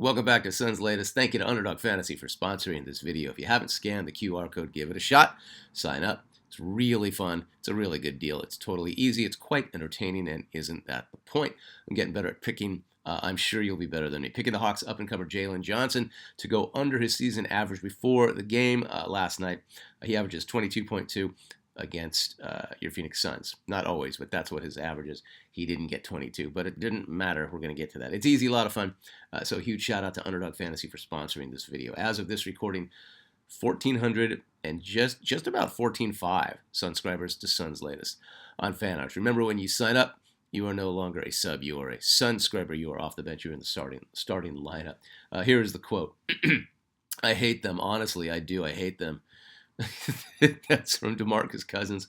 Welcome back to Sun's Latest. Thank you to Underdog Fantasy for sponsoring this video. If you haven't scanned the QR code, give it a shot. Sign up. It's really fun. It's a really good deal. It's totally easy. It's quite entertaining, and isn't that the point? I'm getting better at picking. I'm sure you'll be better than me. Picking the Hawks up-and-comer Jalen Johnson to go under his season average before the game last night. He averages 22.2 against your Phoenix Suns. Not always, but that's what his average is. He didn't get 22, but it didn't matter. We're going to get to that. It's easy, a lot of fun. So a huge shout out to Underdog Fantasy for sponsoring this video. As of this recording, 1,400 and just about 14.5 subscribers to Sun's Latest on fan arts. Remember, when you sign up, you are no longer a sub. You are a subscriber. You are off the bench. You're in the starting lineup. Here is the quote. I hate them. Honestly, I do. I hate them. That's from DeMarcus Cousins.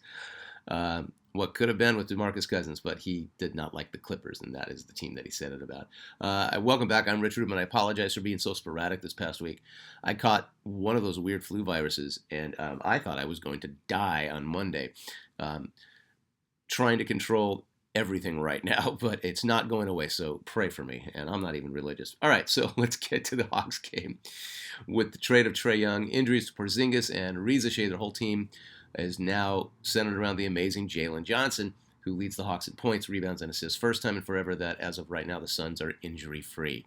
What could have been with DeMarcus Cousins, but he did not like the Clippers, and that is the team that he said it about. Welcome back. I'm Rich Rubin. I apologize for being so sporadic this past week. I caught one of those weird flu viruses, and I thought I was going to die on Monday. Trying to control everything right now, but it's not going away, so pray for me, and I'm not even religious. All right, so let's get to the Hawks game. With the trade of Trae Young, injuries to Porzingis and Reza Shea, their whole team is now centered around the amazing Jalen Johnson, who leads the Hawks in points, rebounds, and assists. First time in forever that, as of right now, the Suns are injury-free.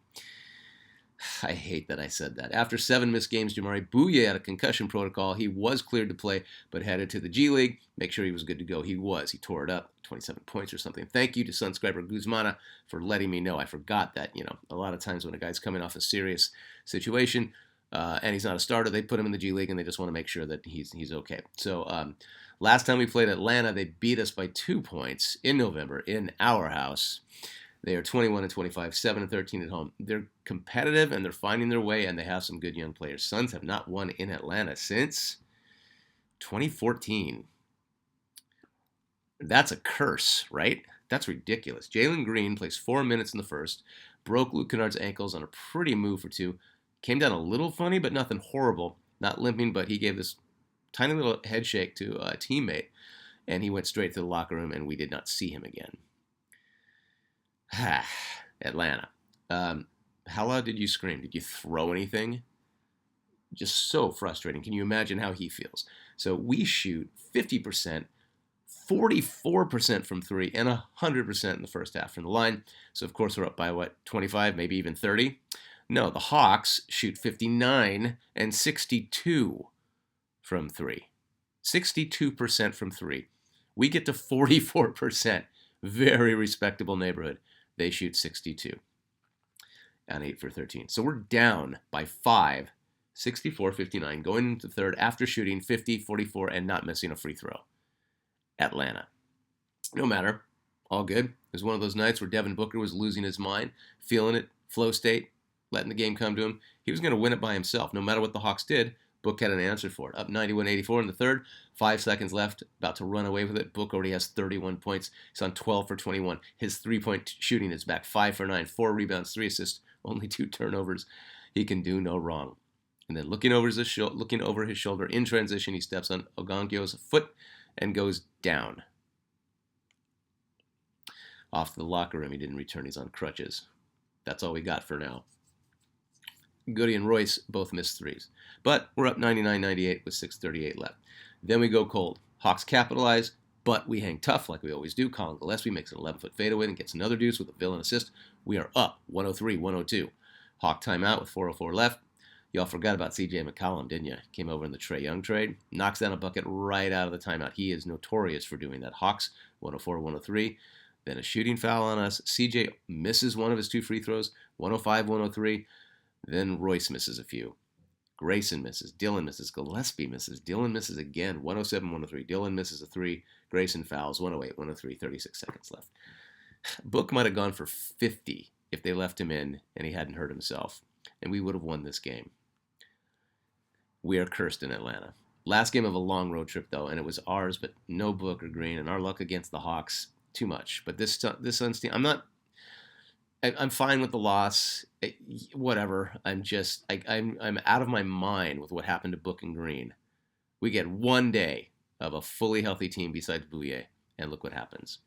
I hate that I said that. After 7 missed games, Jamari Bouye had a concussion protocol. He was cleared to play, but headed to the G League. Make sure he was good to go. He was. He tore it up, 27 points or something. Thank you to subscriber Guzmana for letting me know. I forgot that, a lot of times when a guy's coming off a serious situation and he's not a starter, they put him in the G League and they just want to make sure that he's okay. So last time we played Atlanta, they beat us by 2 points in November in our house. They are 21-25, 7-13 at home. They're competitive and they're finding their way, and they have some good young players. Suns have not won in Atlanta since 2014. That's a curse, right? That's ridiculous. Jalen Green plays 4 minutes in the first, broke Luke Kennard's ankles on a pretty move for 2. Came down a little funny, but nothing horrible. Not limping, but he gave this tiny little head shake to a teammate, and he went straight to the locker room, and we did not see him again. Atlanta. How loud did you scream? Did you throw anything? Just so frustrating. Can you imagine how he feels? So we shoot 50%, 44% from 3, and 100% in the first half from the line. So, of course, we're up by, 25, maybe even 30? No, the Hawks shoot 59 and 62 from 3. 62% from 3. We get to 44%. Very respectable neighborhood. They shoot 62 and 8 for 13. So we're down by 5, 64-59, going into the third after shooting 50, 44, and not missing a free throw. Atlanta. No matter. All good. It was one of those nights where Devin Booker was losing his mind, feeling it, flow state, letting the game come to him. He was going to win it by himself. No matter what the Hawks did, Book had an answer for it. Up 91-84 in the third. 5 seconds left. About to run away with it. Book already has 31 points. He's on 12 for 21. His three-point shooting is back 5 for 9. 4 rebounds, 3 assists, only 2 turnovers. He can do no wrong. And then looking over his shoulder in transition, he steps on Ogonkyo's foot and goes down. Off to the locker room. He didn't return. He's on crutches. That's all we got for now. Goody and Royce both missed threes. But we're up 99-98 with 6:38 left. Then we go cold. Hawks capitalize, but we hang tough like we always do. Colin Gillespie makes an 11-foot fadeaway and gets another deuce with a villain assist. We are up 103-102. Hawk timeout with 4:04 left. Y'all forgot about C.J. McCollum, didn't you? Came over in the Trae Young trade. Knocks down a bucket right out of the timeout. He is notorious for doing that. Hawks 104-103. Then a shooting foul on us. C.J. misses one of his 2 free throws. 105-103. Then Royce misses a few. Grayson misses. Dillon misses. Gillespie misses. Dillon misses again. 107-103. Dillon misses a 3. Grayson fouls. 108-103. 36 seconds left. Book might have gone for 50 if they left him in and he hadn't hurt himself. And we would have won this game. We are cursed in Atlanta. Last game of a long road trip, though, and it was ours, but no Book or Green. And our luck against the Hawks, too much. But this Suns team, I'm fine with the loss. Whatever. I'm out of my mind with what happened to Book and Green. We get one day of a fully healthy team besides Bouye, and look what happens.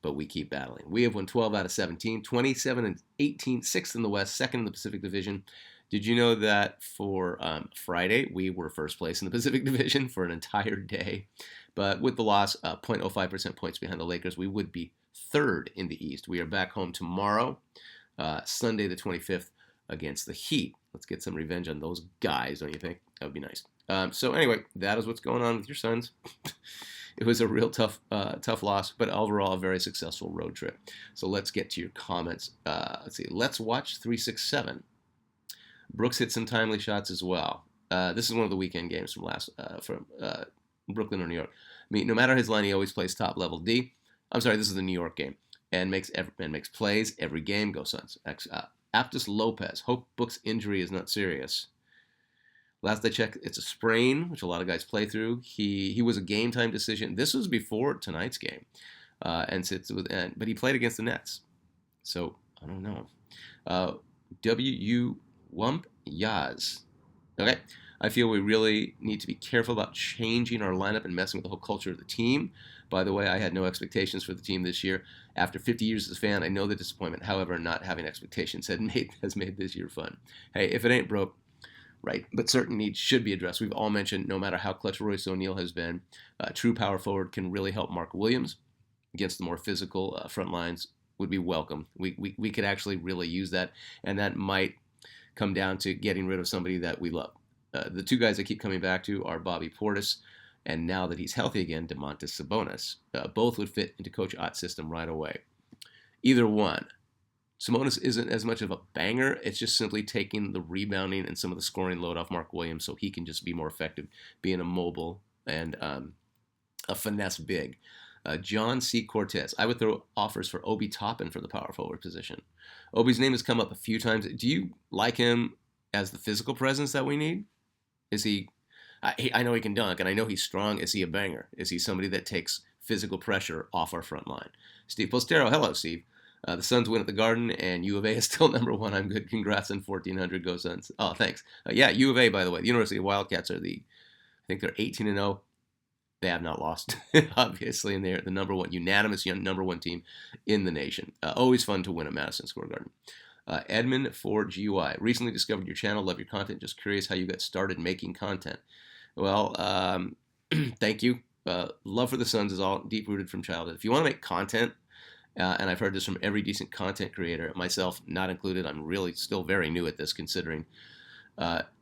but we keep battling. We have won 12 out of 17, 27 and 18, sixth in the West, second in the Pacific Division. Did you know that for Friday, we were first place in the Pacific Division for an entire day? But with the loss, 0.05% points behind the Lakers, we would be third in the East. We are back home tomorrow, Sunday the 25th, against the Heat. Let's get some revenge on those guys, don't you think? That would be nice. So anyway, that is what's going on with your Suns. It was a real tough loss, but overall a very successful road trip. So let's get to your comments. Let's see. Let's watch 367. Brooks hit some timely shots as well. This is one of the weekend games from Brooklyn or New York. I mean, no matter his line, he always plays top level D. I'm sorry, this is the New York game, and makes plays every game. Go Suns. Aptus Lopez. Hope Book's injury is not serious. Last I checked, it's a sprain, which a lot of guys play through. He was a game time decision. This was before tonight's game, but he played against the Nets, so I don't know. W.U. Wump Yaz. Okay, I feel we really need to be careful about changing our lineup and messing with the whole culture of the team. By the way, I had no expectations for the team this year. After 50 years as a fan, I know the disappointment. However, not having expectations has made this year fun. Hey, if it ain't broke, right, but certain needs should be addressed. We've all mentioned, no matter how clutch Royce O'Neal has been, true power forward can really help Mark Williams against the more physical front lines would be welcome. We could actually really use that, and that might come down to getting rid of somebody that we love. The two guys I keep coming back to are Bobby Portis, and now that he's healthy again, Domantas Sabonis. Both would fit into Coach Ott's system right away. Either one. Sabonis isn't as much of a banger. It's just simply taking the rebounding and some of the scoring load off Mark Williams so he can just be more effective, being a mobile and a finesse big. John C. Cortez. I would throw offers for Obi Toppin for the power forward position. Obi's name has come up a few times. Do you like him as the physical presence that we need? Is he... I know he can dunk, and I know he's strong. Is he a banger? Is he somebody that takes physical pressure off our front line? Steve Postero. Hello, Steve. The Suns win at the Garden, and U of A is still number one. I'm good. Congrats on 1,400. Go Suns. Oh, thanks. Yeah, U of A, by the way. The University of Wildcats are I think they're 18-0. They have not lost, obviously, and they're the unanimous number one team in the nation. Always fun to win at Madison Square Garden. Edmund for GUI. Recently discovered your channel. Love your content. Just curious how you got started making content. Well, thank you. Love for the Suns is all deep-rooted from childhood. If you want to make content, and I've heard this from every decent content creator, myself not included. I'm really still very new at this, considering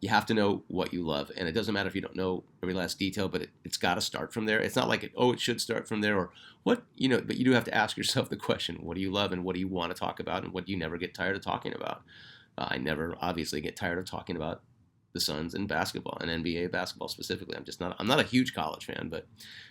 you have to know what you love. And it doesn't matter if you don't know every last detail, but it's got to start from there. It's not like, it should start from there, or what, but you do have to ask yourself the question, what do you love and what do you want to talk about and what do you never get tired of talking about? I never obviously get tired of talking about the Suns and basketball, and NBA basketball specifically. I'm not a huge college fan, but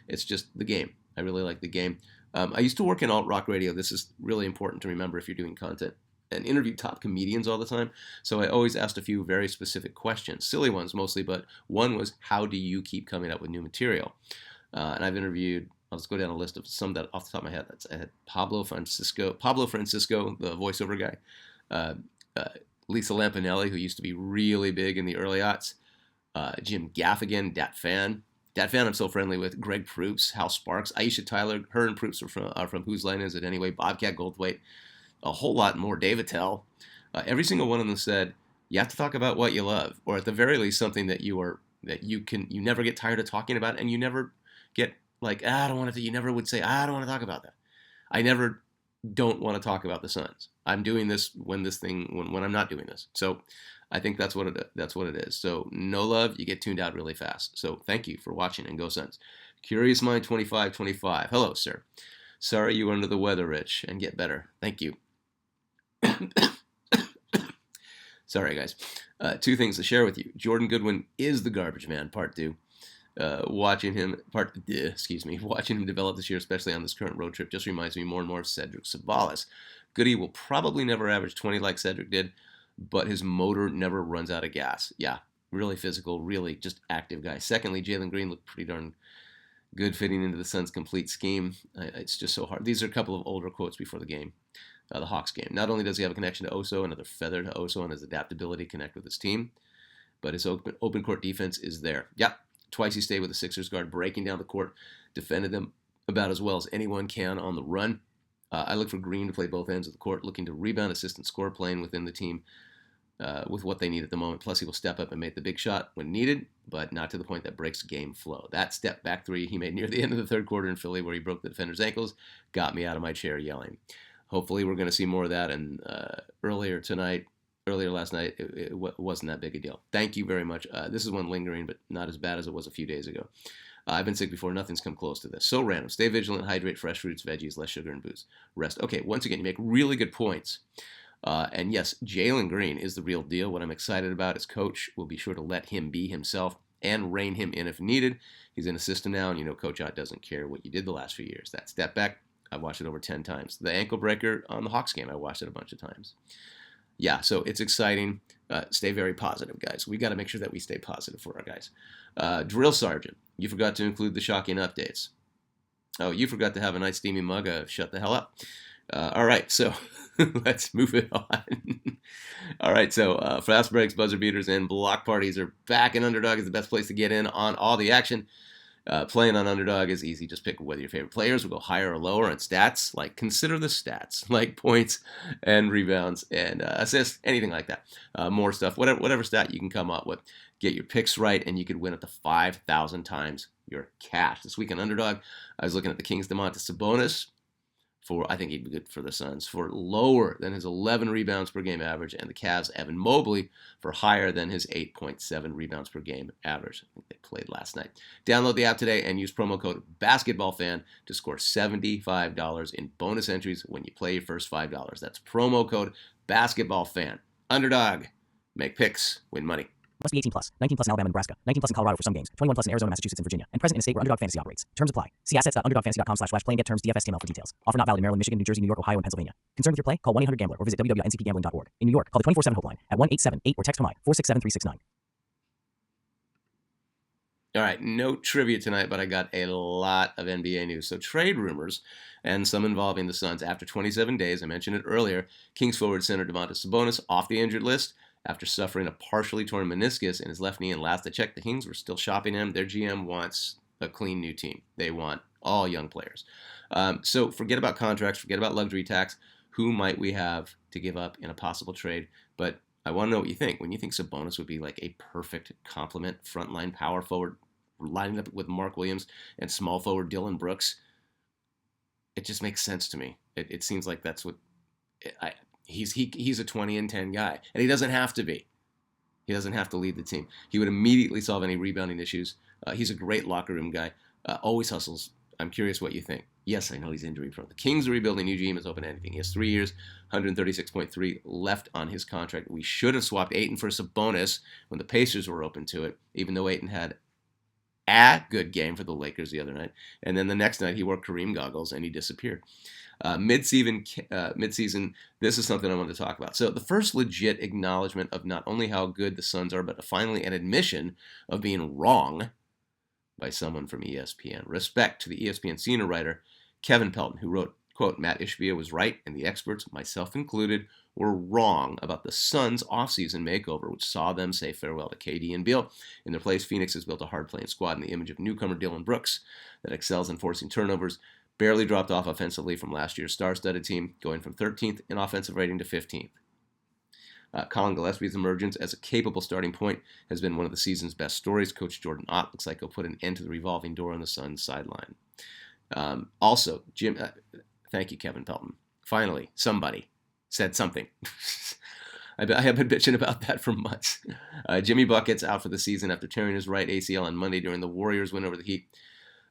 it's just the game. I really like the game. I used to work in alt-rock radio. This is really important to remember if you're doing content, and interview top comedians all the time. So I always asked a few very specific questions, silly ones mostly, but one was, how do you keep coming up with new material? And I've interviewed, I'll just go down a list of some that off the top of my head. I had Pablo Francisco, the voiceover guy, Lisa Lampanelli, who used to be really big in the early aughts, Jim Gaffigan, Dat Fan, I'm so friendly with. Greg Proops, Hal Sparks, Aisha Tyler. Her and Proops are from Whose Line Is It Anyway? Bobcat Goldthwait. A whole lot more. Dave Attell. Every single one of them said, you have to talk about what you love, or at the very least something that you never get tired of talking about, and you never get like, I don't want to. You never would say, I don't want to talk about that. I never don't want to talk about the Suns. I'm doing this when I'm not doing this. So I think that's what it is. So no love, you get tuned out really fast. So thank you for watching, and go Suns. Curious Mind 2525. Hello, sir. Sorry you were under the weather, Rich, and get better. Thank you. Sorry, guys. Two things to share with you. Jordan Goodwin is the garbage man, part 2. Watching him develop this year, especially on this current road trip, just reminds me more and more of Cedric Sabalas. Goody will probably never average 20 like Cedric did, but his motor never runs out of gas. Yeah, really physical, really just active guy. Secondly, Jalen Green looked pretty darn good fitting into the Suns' complete scheme. It's just so hard. These are a couple of older quotes before the game, the Hawks game. Not only does he have a connection to Oso, another feather to Oso, and his adaptability connect with his team, but his open court defense is there. Yep. Twice he stayed with the Sixers guard, breaking down the court, defended them about as well as anyone can on the run. I look for Green to play both ends of the court, looking to rebound, assist, and score, playing within the team with what they need at the moment. Plus, he will step up and make the big shot when needed, but not to the point that breaks game flow. That step back three he made near the end of the third quarter in Philly, where he broke the defender's ankles, got me out of my chair yelling. Hopefully, we're going to see more of that. And earlier last night, it wasn't that big a deal. Thank you very much. This is one lingering, but not as bad as it was a few days ago. I've been sick before. Nothing's come close to this. So random. Stay vigilant. Hydrate. Fresh fruits, veggies, less sugar and booze. Rest. Okay, once again, you make really good points. And yes, Jalen Green is the real deal. What I'm excited about is Coach will be sure to let him be himself and rein him in if needed. He's in a system now, and you know Coach Ott doesn't care what you did the last few years. That step back, I've watched it over 10 times. The ankle breaker on the Hawks game, I watched it a bunch of times. Yeah, so it's exciting. Stay very positive, guys. We got to make sure that we stay positive for our guys. Drill Sergeant, you forgot to include the shocking updates. Oh, you forgot to have a nice steamy mug. Shut the hell up. All right, so let's move it on. All right, so fast breaks, buzzer beaters, and block parties are back, and Underdog is the best place to get in on all the action. Playing on Underdog is easy. Just pick whether your favorite players will go higher or lower on stats. Like, consider the stats, like points and rebounds and assists, anything like that. More stuff, whatever stat you can come up with. Get your picks right, and you could win up to 5,000 times your cash. This week on Underdog, I was looking at the Kings' Domantas Sabonis. I think he'd be good for the Suns, for lower than his 11 rebounds per game average, and the Cavs' Evan Mobley for higher than his 8.7 rebounds per game average. I think they played last night. Download the app today and use promo code BASKETBALLFAN to score $75 in bonus entries when you play your first $5. That's promo code BASKETBALLFAN. Underdog. Make picks. Win money. Must be 18 plus. 19 plus in Alabama and Nebraska. 19 plus in Colorado for some games. 21 plus in Arizona, Massachusetts, and Virginia. And present in a state where Underdog Fantasy operates. Terms apply. See assets.underdogfantasy.com/play and get terms DFSTML for details. Offer not valid in Maryland, Michigan, New Jersey, New York, Ohio, and Pennsylvania. Concerned with your play? Call 1-800-GAMBLER or visit www.ncpgambling.org. In New York, call the 24/7 hotline at 1-878 or text HOMI 467-369. All right, no trivia tonight, but I got a lot of NBA news. So trade rumors, and some involving the Suns. After 27 days, I mentioned it earlier, Kings forward center Domantas Sabonis off the injured list after suffering a partially torn meniscus in his left knee. And last I checked, the Kings were still shopping him. Their GM wants a clean new team. They want all young players. So forget about contracts, forget about luxury tax. Who might we have to give up in a possible trade? But I want to know what you think. When you think Sabonis would be like a perfect complement, frontline power forward, lining up with Mark Williams and small forward Dylan Brooks, it just makes sense to me. It seems like that's what he's a 20 and 10 guy, and he doesn't have to be. He doesn't have to lead the team. He would immediately solve any rebounding issues. He's a great locker room guy. Always hustles. I'm curious what you think. Yes, I know he's injury prone. The Kings are rebuilding. New GM is open to anything. He has 3 years, 136.3 left on his contract. We should have swapped Ayton for Sabonis when the Pacers were open to it, even though Ayton had a good game for the Lakers the other night. And then the next night he wore Kareem goggles and he disappeared. Mid-season, this is something I wanted to talk about. So the first legit acknowledgement of not only how good the Suns are, but finally an admission of being wrong by someone from ESPN. Respect to the ESPN senior writer, Kevin Pelton, who wrote, quote, Matt Ishbia was right, and the experts, myself included, were wrong about the Suns' offseason makeover, which saw them say farewell to KD and Beal. In their place, Phoenix has built a hard-playing squad in the image of newcomer Dylan Brooks that excels in forcing turnovers, barely dropped off offensively from last year's star-studded team, going from 13th in offensive rating to 15th. Colin Gillespie's emergence as a capable starting point has been one of the season's best stories. Coach Jordan Ott looks like he'll put an end to the revolving door on the Suns sideline. Also, thank you, Kevin Pelton. Finally, somebody said something. I have been bitching about that for months. Jimmy Bucket's out for the season after tearing his right ACL on Monday during the Warriors win over the Heat.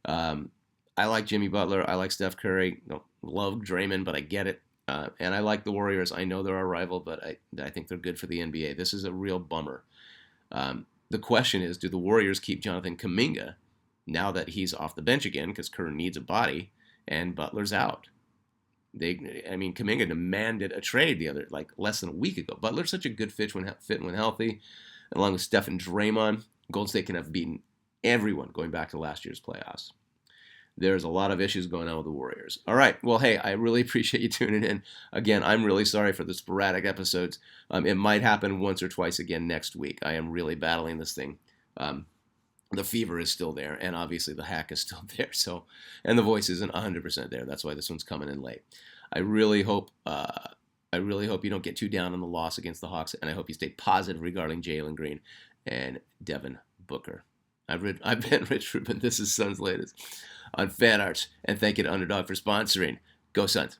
I like Jimmy Butler. I like Steph Curry. Love Draymond, but I get it. And I like the Warriors. I know they're our rival, but I think they're good for the NBA. This is a real bummer. The question is, do the Warriors keep Jonathan Kuminga now that he's off the bench again because Kerr needs a body and Butler's out? Kuminga demanded a trade less than a week ago. Butler's such a good fit when healthy, along with Steph and Draymond. Golden State can have beaten everyone going back to last year's playoffs. There's a lot of issues going on with the Warriors. All right. Well, hey, I really appreciate you tuning in. Again, I'm really sorry for the sporadic episodes. It might happen once or twice again next week. I am really battling this thing. The fever is still there, and obviously the hack is still there. And the voice isn't 100% there. That's why this one's coming in late. I really hope you don't get too down on the loss against the Hawks, and I hope you stay positive regarding Jalen Green and Devin Booker. I've been Rich Rubin. This is Suns Latest on Fan Arts, and thank you to Underdog for sponsoring. Go Suns.